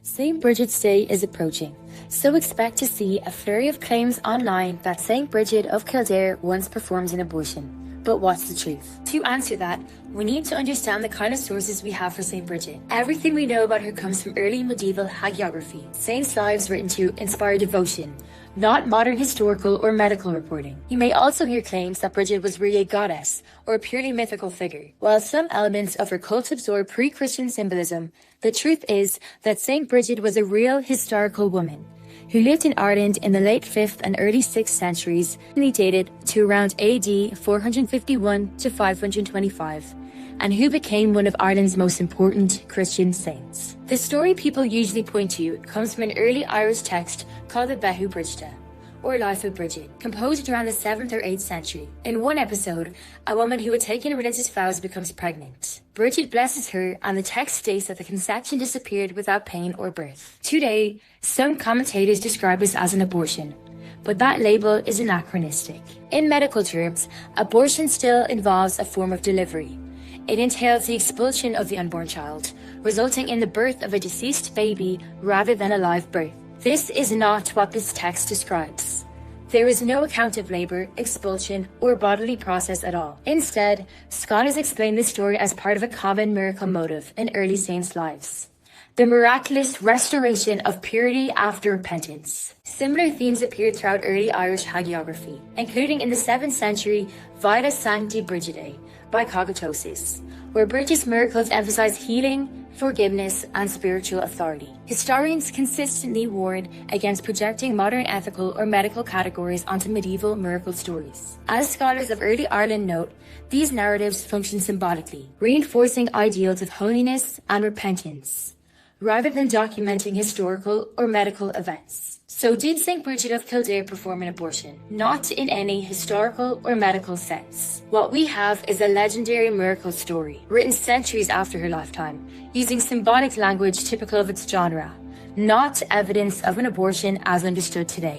Saint Brigid's Day is approaching, so expect to see a flurry of claims online that Saint Brigid of Kildare once performed an abortion. But what's the truth? To answer that, we need to understand the kind of sources we have for Saint Brigid. Everything we know about her comes from early medieval hagiography, saints' lives written to inspire devotion, not modern historical or medical reporting. You may also hear claims that Brigid was really a goddess or a purely mythical figure. While some elements of her cult absorb pre-Christian symbolism, the truth is that Saint Brigid was a real historical woman who lived in Ireland in the late 5th and early 6th centuries, dated to around AD 451 to 525, and who became one of Ireland's most important Christian saints. The story people usually point to comes from an early Irish text called the Behu Brigida, or Life of Brigid, composed around the 7th or 8th century. In one episode, a woman who had taken religious vows becomes pregnant. Brigid blesses her, and the text states that the conception disappeared without pain or birth. Today, some commentators describe this as an abortion, but that label is anachronistic. In medical terms, abortion still involves a form of delivery. It entails the expulsion of the unborn child, resulting in the birth of a deceased baby rather than a live birth. This is not what this text describes. There is no account of labor, expulsion, or bodily process at all. Instead, scholars explain this story as part of a common miracle motive in early saints' lives: the miraculous restoration of purity after repentance. Similar themes appeared throughout early Irish hagiography, including in the 7th century Vita Sancti Brigidae by Cogitosis, where Brigid's miracles emphasize healing, forgiveness, and spiritual authority. Historians consistently warn against projecting modern ethical or medical categories onto medieval miracle stories. As scholars of early Ireland note, these narratives function symbolically, reinforcing ideals of holiness and repentance, rather than documenting historical or medical events. So did Saint Brigid of Kildare perform an abortion? Not in any historical or medical sense. What we have is a legendary miracle story, written centuries after her lifetime, using symbolic language typical of its genre, not evidence of an abortion as understood today.